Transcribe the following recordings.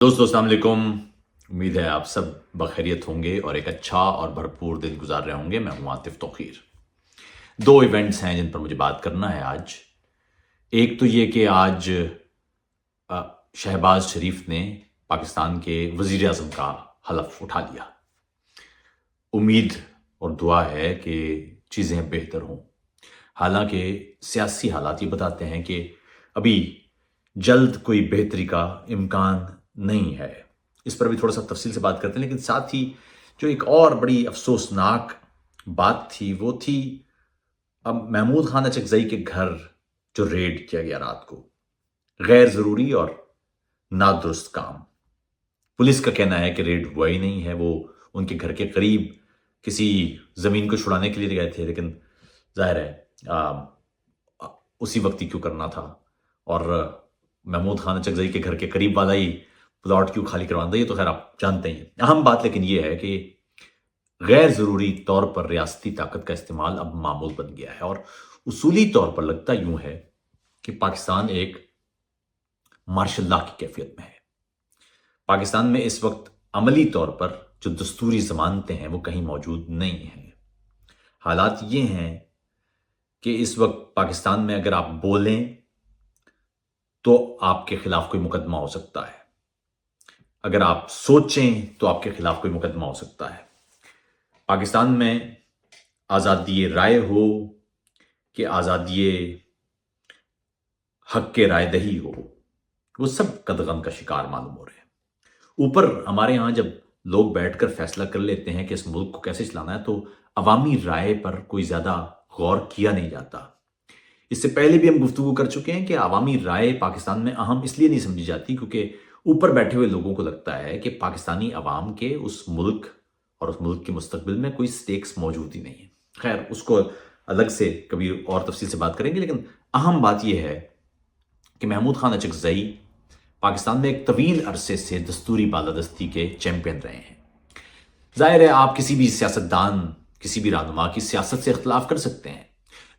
दोस्तों अस्सलाम वालेकुम। उम्मीद है आप सब बखैरियत होंगे और एक अच्छा और भरपूर दिन गुजार रहे होंगे। मैं हूं आतिफ तौकीर। दो इवेंट्स हैं जिन पर मुझे बात करना है आज। एक तो ये कि आज शहबाज शरीफ ने पाकिस्तान के वजीर आजम का हलफ उठा लिया। उम्मीद और दुआ है कि चीज़ें बेहतर हों। हालांकि सियासी हालात ये बताते हैं कि अभी जल्द कोई बेहतरी का इम्कान नहीं है। इस पर भी थोड़ा सा तफसील से बात करते हैं, लेकिन साथ ही जो एक और बड़ी अफसोसनाक बात थी वो थी अब महमूद खान अचकजई के घर जो रेड किया गया रात को, गैर ज़रूरी और नादुरुस्त काम। पुलिस का कहना है कि रेड हुआ ही नहीं है, वो उनके घर के करीब किसी ज़मीन को छुड़ाने के लिए गए थे, लेकिन जाहिर है उसी वक्त ही क्यों करना था। और महमूद खान अचकजई के घर के करीब वाला ही प्लॉट क्यों खाली करवाना था, ये तो खैर आप जानते ही हैं। अहम बात लेकिन ये है कि गैर ज़रूरी तौर पर रियासती ताकत का इस्तेमाल अब मामूल बन गया है और उसूली तौर पर लगता यूं है कि पाकिस्तान एक मार्शल लॉ की कैफियत में है। पाकिस्तान में इस वक्त अमली तौर पर जो दस्तूरी ज़मानतें हैं वो कहीं मौजूद नहीं हैं। हालात ये हैं कि इस वक्त पाकिस्तान में अगर आप बोलें तो आपके खिलाफ कोई मुकदमा हो सकता है, अगर आप सोचें तो आपके खिलाफ कोई मुकदमा हो सकता है। पाकिस्तान में आज़ादी राय हो कि आज़ादी हक के राय दही हो, वो सब कदगन का शिकार मालूम हो रहे हैं। ऊपर हमारे यहाँ जब लोग बैठकर फैसला कर लेते हैं कि इस मुल्क को कैसे चलाना है, तो अवामी राय पर कोई ज़्यादा गौर किया नहीं जाता। इससे पहले भी हम गुफ्तगू कर चुके हैं कि अवामी राय पाकिस्तान में अहम इसलिए नहीं समझी जाती क्योंकि ऊपर बैठे हुए लोगों को लगता है कि पाकिस्तानी अवाम के उस मुल्क और उस मुल्क के मुस्तकबिल में कोई स्टेक्स मौजूद ही नहीं है। खैर, उसको अलग से कभी और तफसील से बात करेंगे, लेकिन अहम बात यह है कि महमूद खान अचकजई पाकिस्तान में एक तवील अरसे से दस्तूरी बालादस्ती के चैंपियन रहे हैं। जाहिर है आप किसी भी सियासतदान, किसी भी रहनुमा की सियासत से इख्तलाफ कर सकते हैं,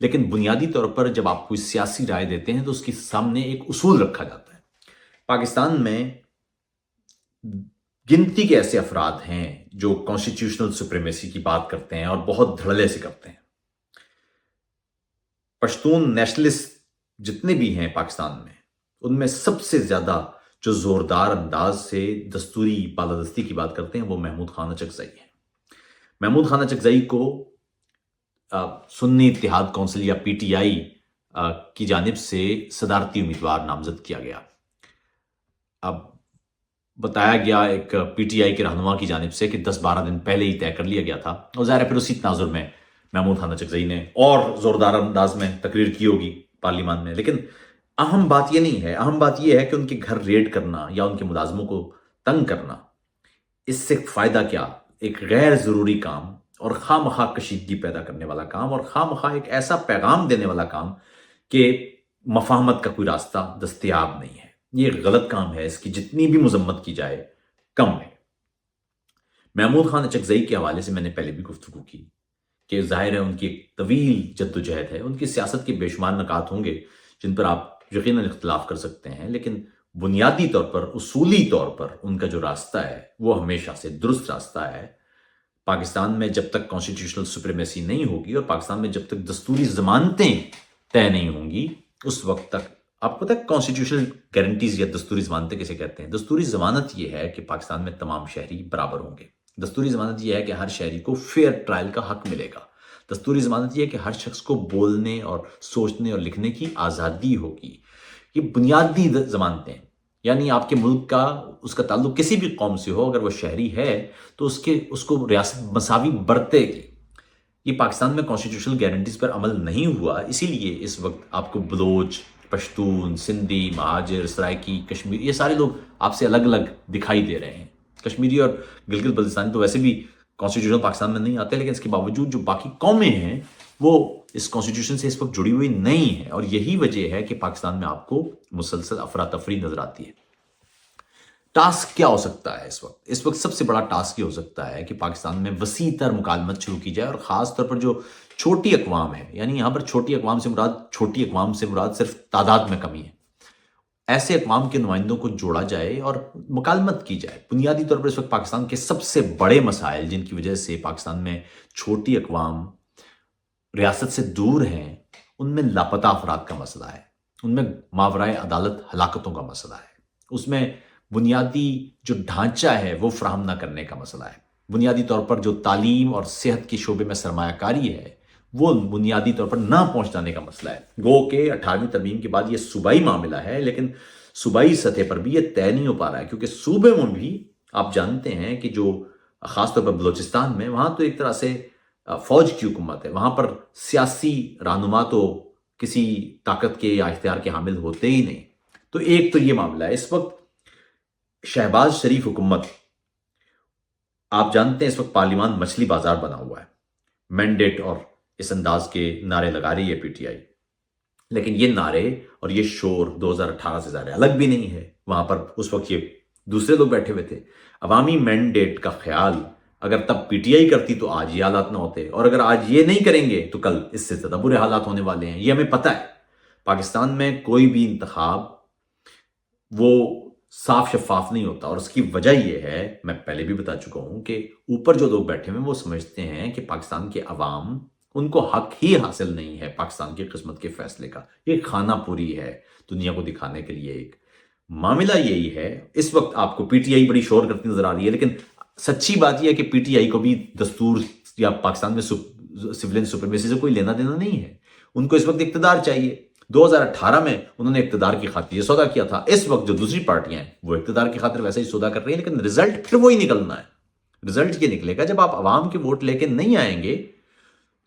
लेकिन बुनियादी तौर पर जब आप कोई सियासी राय देते हैं तो उसके सामने एक उसूल रखा जाता है। पाकिस्तान में गिनती के ऐसे अफराद हैं जो कॉन्स्टिट्यूशनल सुप्रीमेसी की बात करते हैं और बहुत धड़ल्ले से करते हैं। पश्तून नेशनलिस्ट जितने भी हैं पाकिस्तान में, उनमें सबसे ज्यादा जो जोरदार अंदाज से दस्तूरी बालादस्ती की बात करते हैं वो महमूद खान अचकजई है। महमूद खान अचकजई को सुन्नी इत्तेहाद कौंसिल या पीटीआई की जानिब से सदारती उम्मीदवार नामजद किया गया। अब बताया गया एक पीटीआई के रहनुमा की जानिब से कि 10-12 दिन पहले ही तय कर लिया गया था, और ज़ाहिर है फिर उसी तनाजुर में महमूद खान अचकजई ने और ज़ोरदार अंदाज में तकरीर की होगी पार्लियामान में। लेकिन अहम बात यह नहीं है, अहम बात यह है कि उनके घर रेड करना या उनके मुलाजमों को तंग करना, इससे फ़ायदा क्या? एक गैर ज़रूरी काम और खामखा कशीदगी पैदा करने वाला काम और खामखा एक ऐसा पैगाम देने वाला काम कि मफाहमत का कोई रास्ता दस्तयाब नहीं है। ये गलत काम है, इसकी जितनी भी मजम्मत की जाए कम है। महमूद खान अचकजई के हवाले से मैंने पहले भी गुफ्तगू की कि जाहिर है उनकी एक तवील जद्दोजहद है, उनकी सियासत के बेशुमार नकात होंगे जिन पर आप यकीनन इख्तलाफ कर सकते हैं, लेकिन बुनियादी तौर पर, उसूली तौर पर उनका जो रास्ता है वो हमेशा से दुरुस्त रास्ता है। पाकिस्तान में जब तक कॉन्स्टिट्यूशनल सुप्रीमेसी नहीं होगी और पाकिस्तान में जब तक दस्तूरी जमानतें तय नहीं होंगी, उस वक्त तक आपको पता है कॉन्स्टिट्यूशनल गारंटीज या दस्तूरी जमानतें किसे कहते हैं? दस्तूरी जमानत यह है कि पाकिस्तान में तमाम शहरी बराबर होंगे। दस्तूरी जमानत यह है कि हर शहरी को फेयर ट्रायल का हक मिलेगा। दस्तूरी जमानत यह है कि हर शख्स को बोलने और सोचने और लिखने की आज़ादी होगी। ये बुनियादी जमानतें, यानी आपके मुल्क का, उसका ताल्लुक किसी भी कौम से हो, अगर वो शहरी है तो उसको रियासत मसावी बरतेगी। ये पाकिस्तान में कॉन्स्टिट्यूशनल गारंटीज पर अमल नहीं हुआ, इसीलिए इस वक्त आपको बलोच, पश्तून, सिंधी, महाजिर, सराइकी, कश्मीरी, ये सारे लोग आपसे अलग अलग दिखाई दे रहे हैं। कश्मीरी और गिलगित बल्तिस्तानी तो वैसे भी कॉन्स्टिट्यूशन पाकिस्तान में नहीं आते, लेकिन इसके बावजूद जो बाकी कौमें हैं वो इस कॉन्स्टिट्यूशन से इस वक्त जुड़ी हुई नहीं है, और यही वजह है कि पाकिस्तान में आपको मुसलसल अफरा तफरी नजर आती है। टास्क क्या हो सकता है इस वक्त? इस वक्त सबसे बड़ा टास्क ये हो सकता है कि पाकिस्तान में वसी तर मुकालमत शुरू की जाए, और ख़ास तौर पर जो छोटी अकवाम है, यानी यहाँ पर छोटी अकवाम से मुराद सिर्फ तादाद में कमी है, ऐसे अक़वाम के नुमाइंदों को जोड़ा जाए और मुकालमत की जाए। बुनियादी तौर पर इस वक्त पाकिस्तान के सबसे बड़े मसाइल जिनकी वजह से पाकिस्तान में छोटी अक़वाम रियासत से दूर हैं, उनमें लापता अफराद का मसला है, उनमें मावराए अदालत हलाकतों का मसला है, उसमें बुनियादी जो ढांचा है वो फराहम ना करने का मसला है, बुनियादी तौर पर जो तालीम और सेहत के शोबे में सरमायाकारी है वो बुनियादी तौर पर ना पहुंचाने का मसला है। गो के 18वीं तरमीम के बाद ये सूबाई मामला है, लेकिन सूबाई सतह पर भी ये तय नहीं हो पा रहा है, क्योंकि सूबे में भी आप जानते हैं कि जो खासतौर पर बलोचिस्तान में, वहां तो एक तरह से फौज की हुकूमत है, वहां पर सियासी रहनुमा तो किसी ताकत के या इख्तियार के हामिल होते ही नहीं। तो एक तो ये मामला है। इस वक्त शहबाज शरीफ हुकूमत, आप जानते हैं इस वक्त पार्लिमान मछली बाजार बना हुआ है, मैंडेट और इस अंदाज के नारे लगा रही है पीटीआई, लेकिन ये नारे और ये शोर 2018 से ज़्यादा अलग भी नहीं है। वहां पर उस वक्त ये दूसरे लोग बैठे हुए थे। अवामी मैंडेट का ख्याल अगर तब पीटीआई करती तो आज ये हालात ना होते, और अगर आज ये नहीं करेंगे तो कल इससे ज़्यादा बुरे हालात होने वाले हैं, ये हमें पता है। पाकिस्तान में कोई भी इंतखाब वो साफ शफाफ नहीं होता, और उसकी वजह यह है, मैं पहले भी बता चुका हूं, कि ऊपर जो लोग बैठे हुए वो समझते हैं कि पाकिस्तान के अवाम, उनको हक ही हासिल नहीं है पाकिस्तान की किस्मत के फैसले का। ये खाना पूरी है दुनिया को दिखाने के लिए। एक मामला यही है। इस वक्त आपको पीटीआई बड़ी शोर करती नजर आ रही है, लेकिन सच्ची बात यह है कि पीटीआई को भी दस्तूर या पाकिस्तान में सिविलियन सुप्रीमेसी से कोई लेना देना नहीं है। उनको इस वक्त इक्तदार चाहिए। 2018 में उन्होंने इक्तदार की खातिर ये सौदा किया था। इस वक्त जो दूसरी पार्टियां हैं वो इक्तदार की खातिर वैसे ही सौदा कर रही है, लेकिन रिजल्ट फिर वही निकलना है। रिजल्ट ये निकलेगा जब आप अवाम के वोट लेके नहीं आएंगे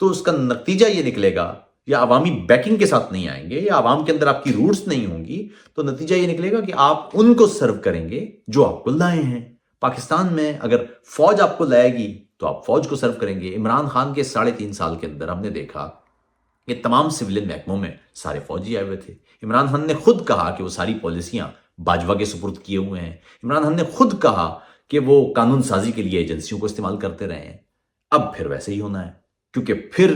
तो उसका नतीजा ये निकलेगा, या अवामी बैकिंग के साथ नहीं आएंगे, या अवाम के अंदर आपकी रूट्स नहीं होंगी, तो नतीजा ये निकलेगा कि आप उनको सर्व करेंगे जो आपको लाए हैं। पाकिस्तान में अगर फौज आपको लाएगी तो आप फौज को सर्व करेंगे। इमरान खान के 3.5 साल के अंदर हमने देखा कि तमाम सिविलियन महकमों में सारे फौजी आए हुए थे। इमरान खान ने खुद कहा कि वो सारी पॉलिसियां बाजवा के सुपुर्द किए हुए हैं। इमरान खान ने खुद कहा कि वो कानून साजी के लिए एजेंसियों को इस्तेमाल करते रहे हैं। अब फिर वैसे ही होना है, क्योंकि फिर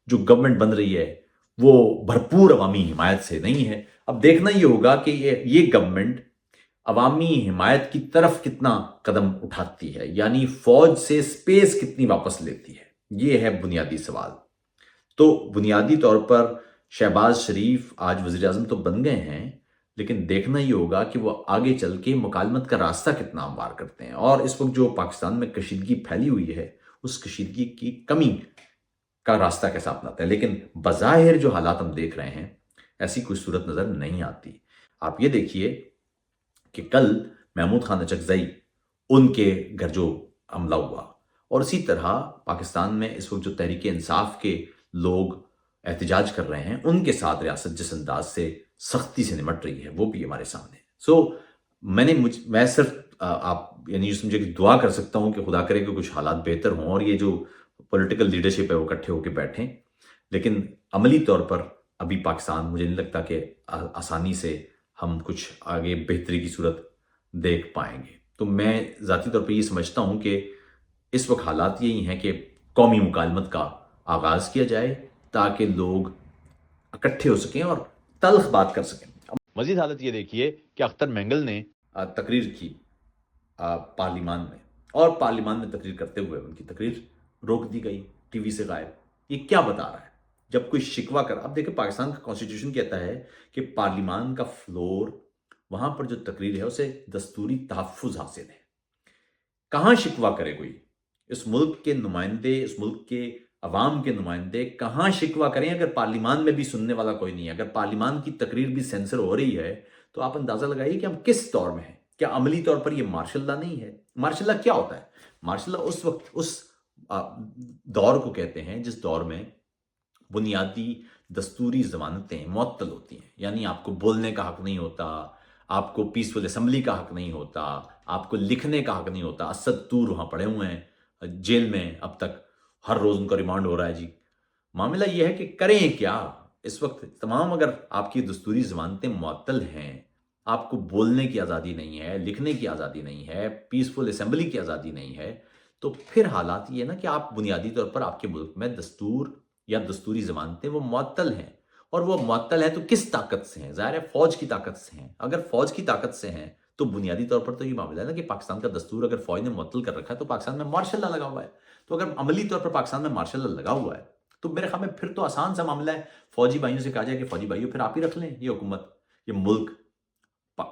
जो गवर्नमेंट बन रही है वो भरपूर अवामी हिमायत से नहीं है। अब देखना ये होगा कि ये गवर्नमेंट अवामी हिमायत की तरफ कितना कदम उठाती है, यानी फौज से स्पेस कितनी वापस लेती है। ये है बुनियादी सवाल। तो बुनियादी तौर पर शहबाज शरीफ आज वज़ीर आज़म तो बन गए हैं, लेकिन देखना ये होगा कि वो आगे चल के मुकालमत का रास्ता कितना हमवार करते हैं। और इस वक्त जो पाकिस्तान में कशीदगी फैली हुई है, उस कशीदगी की कमी का रास्ता कैसा अपनाता है। लेकिन बज़ाहिर जो हालात हम देख रहे हैं, ऐसी कोई सूरत नज़र नहीं आती। आप ये देखिए कि कल महमूद खान अचकज़ई, उनके घर जो हमला हुआ, और इसी तरह पाकिस्तान में इस वक्त जो तहरीक इंसाफ के लोग एहतजाज कर रहे हैं, उनके साथ रियासत जिस अंदाज से सख्ती से निमट रही है वो भी हमारे सामने। मैं सिर्फ आप यानी जो समझे कि दुआ कर सकता हूं कि खुदा करे कि कुछ हालात बेहतर हों और ये जो पॉलिटिकल लीडरशिप है वो इकट्ठे होकर बैठें, लेकिन अमली तौर पर अभी पाकिस्तान, मुझे नहीं लगता कि आसानी से हम कुछ आगे बेहतरी की सूरत देख पाएंगे। तो मैं ज़ाती तौर पर ये समझता हूं कि इस वक्त हालात यही हैं कि कौमी मुकालमत का आगाज़ किया जाए ताकि लोग इकट्ठे हो सकें और तल्ख बात कर सकें। मजीद हालत ये देखिए कि अख्तर मेंगल ने तकरीर की पार्लिमान में, और पार्लिमान में तकरीर करते हुए उनकी तकरीर रोक दी गई, टीवी से गायब। ये क्या बता रहा है? जब कोई शिकवा कर, अब देखिए पाकिस्तान का कॉन्स्टिट्यूशन कहता है कि पार्लिमान का फ्लोर, वहां पर जो तकरीर है उसे दस्तूरी तहफ़्फ़ुज़ हासिल है। कहां शिकवा करे कोई? इस मुल्क के नुमाइंदे, इस मुल्क के अवाम के नुमाइंदे कहां शिकवा करें अगर पार्लिमान में भी सुनने वाला कोई नहीं है? अगर पार्लिमान की तकरीर भी सेंसर हो रही है तो आप अंदाजा लगाइए कि हम किस दौर में हैं। क्या अमली तौर पर यह मार्शल लॉ नहीं है? मार्शल लॉ क्या होता है? मार्शल लॉ उस वक्त उस दौर को कहते हैं जिस दौर में बुनियादी दस्तूरी जमानतें मुअत्तल होती हैं, यानी आपको बोलने का हक नहीं होता, आपको पीसफुल असेंबली का हक नहीं होता, आपको लिखने का हक नहीं होता। असद तूर वहां पड़े हुए हैं जेल में, अब तक हर रोज उनका रिमांड हो रहा है। जी, मामला यह है कि करें क्या इस वक्त? तमाम अगर आपकी दस्तूरी जमानतें मुअत्तल हैं, आपको बोलने की आज़ादी नहीं है, लिखने की आज़ादी नहीं है, पीसफुल असेंबली की आज़ादी नहीं है, तो फिर हालात ये ना कि आप बुनियादी तौर पर आपके मुल्क में दस्तूर या दस्तूरी जमानतें वो मुअत्तल हैं, اور وہ معطل ہے تو کس طاقت سے ہیں؟ ظاہر ہے فوج کی طاقت سے ہیں. اگر فوج کی طاقت سے ہیں تو بنیادی طور پر تو یہ معاملہ ہے نا کہ پاکستان کا دستور اگر فوج نے معطل کر رکھا ہے تو پاکستان میں مارشل لا لگا ہوا ہے. تو اگر عملی طور پر پاکستان میں مارشل لا لگا ہوا ہے تو میرے خیال میں پھر تو آسان سا معاملہ ہے. فوجی بھائیوں سے کہا جائے کہ فوجی بھائیوں پھر آپ ہی رکھ لیں یہ حکومت، یہ ملک.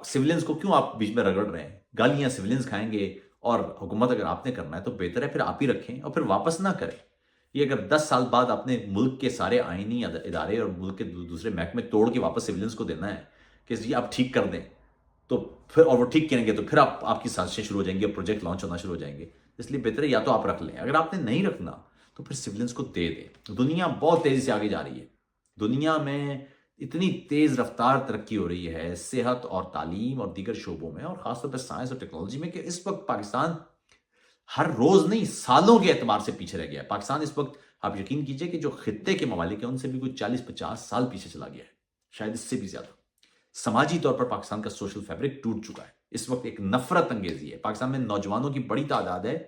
سولینز کو کیوں آپ بیچ میں رگڑ رہے ہیں؟ گالیاں سولینز کھائیں گے، اور حکومت اگر آپ نے کرنا ہے تو بہتر ہے پھر آپ ہی رکھیں اور پھر واپس نہ کریں. یہ اگر 10 سال بعد آپ نے ملک کے سارے آئینی ادارے اور ملک کے دوسرے محکمے توڑ کے واپس سولینز کو دینا ہے کہ جی آپ ٹھیک کر دیں، تو پھر اور وہ ٹھیک کریں گے تو پھر آپ کی سازشیں شروع ہو جائیں گی، پروجیکٹ لانچ ہونا شروع ہو جائیں گے. اس لیے بہتر ہے یا تو آپ رکھ لیں. اگر آپ نے نہیں رکھنا تو پھر سولینز کو دے دیں. دنیا بہت تیزی سے آگے جا رہی ہے. دنیا میں اتنی تیز رفتار ترقی ہو رہی ہے صحت اور تعلیم اور دیگر شعبوں میں، اور خاص طور پر سائنس اور ٹیکنالوجی میں، کہ اس وقت پاکستان ہر روز نہیں سالوں کے اعتبار سے پیچھے رہ گیا ہے. پاکستان اس وقت آپ یقین کیجئے کہ جو خطے کے ممالک ہیں ان سے بھی کوئی 40-50 سال پیچھے چلا گیا ہے، شاید اس سے بھی زیادہ. سماجی طور پر پاکستان کا سوشل فیبرک ٹوٹ چکا ہے. اس وقت ایک نفرت انگیزی ہے. پاکستان میں نوجوانوں کی بڑی تعداد ہے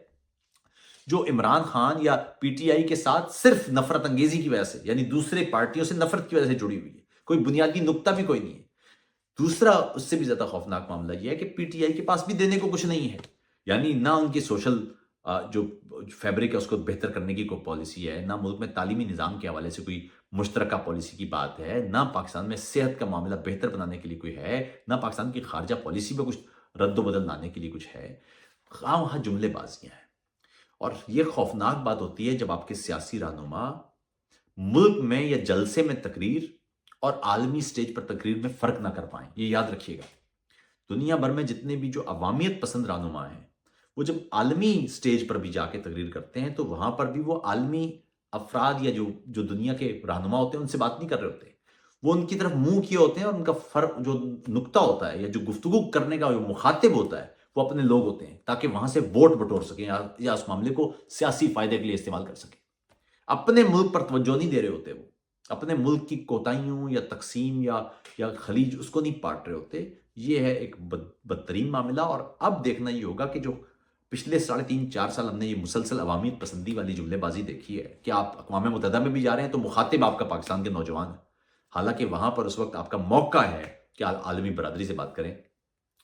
جو عمران خان یا پی ٹی آئی کے ساتھ صرف نفرت انگیزی کی وجہ سے، یعنی دوسرے پارٹیوں سے نفرت کی وجہ سے جڑی ہوئی ہے. کوئی بنیادی نقطہ بھی کوئی نہیں ہے. دوسرا اس سے بھی زیادہ خوفناک معاملہ یہ ہے کہ پی ٹی آئی کے پاس بھی دینے کو کچھ نہیں ہے. یعنی نہ ان کی سوشل جو فیبرک ہے اس کو بہتر کرنے کی کوئی پالیسی ہے، نہ ملک میں تعلیمی نظام کے حوالے سے کوئی مشترکہ پالیسی کی بات ہے، نہ پاکستان میں صحت کا معاملہ بہتر بنانے کے لیے کوئی ہے، نہ پاکستان کی خارجہ پالیسی میں کچھ رد و بدل لانے کے لیے کچھ ہے. خواہ وہاں جملے بازیاں ہیں. اور یہ خوفناک بات ہوتی ہے جب آپ کے سیاسی رہنما ملک میں یا جلسے میں تقریر اور عالمی سٹیج پر تقریر میں فرق نہ کر پائیں. یہ یاد رکھیے گا. دنیا بھر میں جتنے بھی جو عوامیت پسند رہنما ہیں وہ جب عالمی سٹیج پر بھی جا کے تقریر کرتے ہیں تو وہاں پر بھی وہ عالمی افراد یا جو دنیا کے رہنما ہوتے ہیں ان سے بات نہیں کر رہے ہوتے. وہ ان کی طرف منہ کیے ہوتے ہیں اور ان کا فرق جو نقطہ ہوتا ہے یا جو گفتگو کرنے کا جو مخاطب ہوتا ہے وہ اپنے لوگ ہوتے ہیں، تاکہ وہاں سے ووٹ بٹور سکیں یا اس معاملے کو سیاسی فائدے کے لیے استعمال کر سکیں. اپنے ملک پر توجہ نہیں دے رہے ہوتے. وہ اپنے ملک کی کوتاہیوں یا تقسیم یا خلیج اس کو نہیں پاٹ رہے ہوتے. یہ ہے ایک بدترین معاملہ. اور اب دیکھنا یہ ہوگا کہ جو پچھلے 3.5-4 سال ہم نے یہ مسلسل عوامیت پسندی والی جملے بازی دیکھی ہے کہ آپ اقوام متحدہ میں بھی جا رہے ہیں تو مخاطب آپ کا پاکستان کے نوجوان ہے، حالانکہ وہاں پر اس وقت آپ کا موقع ہے کہ عالمی برادری سے بات کریں.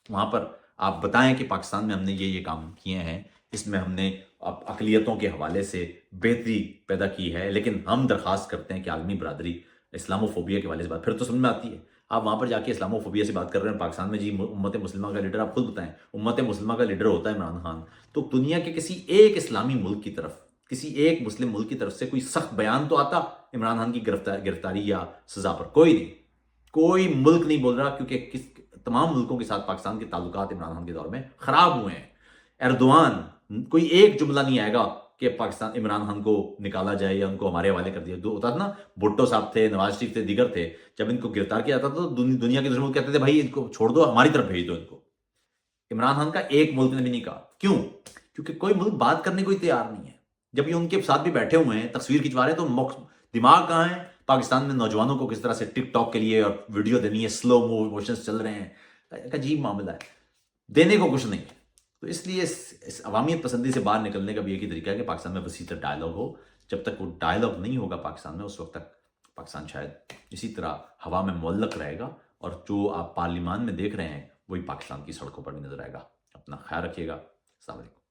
وہاں پر آپ بتائیں کہ پاکستان میں ہم نے یہ کام کیے ہیں، اس میں ہم نے اقلیتوں کے حوالے سے بہتری پیدا کی ہے، لیکن ہم درخواست کرتے ہیں کہ عالمی برادری اسلام و فوبیا کے حوالے سے بات. پھر تو سمجھ میں آتی ہے. آپ وہاں پر جا کے اسلام و فوبیا سے بات کر رہے ہیں پاکستان میں. جی امت مسلمہ کا لیڈر، آپ خود بتائیں امت مسلمہ کا لیڈر ہوتا ہے عمران خان، تو دنیا کے کسی ایک اسلامی ملک کی طرف، کسی ایک مسلم ملک کی طرف سے کوئی سخت بیان تو آتا عمران خان کی گرفتاری یا سزا پر؟ کوئی نہیں. کوئی ملک نہیں بول رہا، کیونکہ تمام ملکوں کے ساتھ پاکستان کے تعلقات عمران خان کے دور میں خراب ہوئے ہیں. ایردوان کوئی ایک جملہ نہیں آئے گا کہ پاکستان عمران خان کو نکالا جائے یا ان کو ہمارے حوالے کر دیا. ہوتا تھا نا، بھٹو صاحب تھے، نواز شریف تھے، دیگر تھے، جب ان کو گرفتار کیا جاتا تو دنیا کے دوسرے ملک کہتے تھے بھائی ان کو چھوڑ دو، ہماری طرف بھیج دو ان کو. عمران خان کا ایک ملک نے بھی نہیں کہا. کیوں؟ کیونکہ کوئی ملک بات کرنے کو ہی تیار نہیں ہے. جب یہ ان کے ساتھ بھی بیٹھے ہوئے ہیں تصویر کھنچوا رہے ہیں تو دماغ کہاں ہے؟ پاکستان میں نوجوانوں کو کس طرح سے ٹک ٹاک کے لیے اور ویڈیو دینی ہے، سلو موشنز چل رہے ہیں. ایک عجیب معاملہ ہے، دینے کو کچھ نہیں ہے. تو اس لیے اس عوامیت پسندی سے باہر نکلنے کا بھی ایک ہی طریقہ ہے کہ پاکستان میں وسیع تر ڈائلاگ ہو. جب تک وہ ڈائلاگ نہیں ہوگا پاکستان میں، اس وقت تک پاکستان شاید اسی طرح ہوا میں معلق رہے گا، اور جو آپ پارلیمان میں دیکھ رہے ہیں وہی پاکستان کی سڑکوں پر بھی نظر آئے گا. اپنا خیال رکھیے گا. السلام علیکم.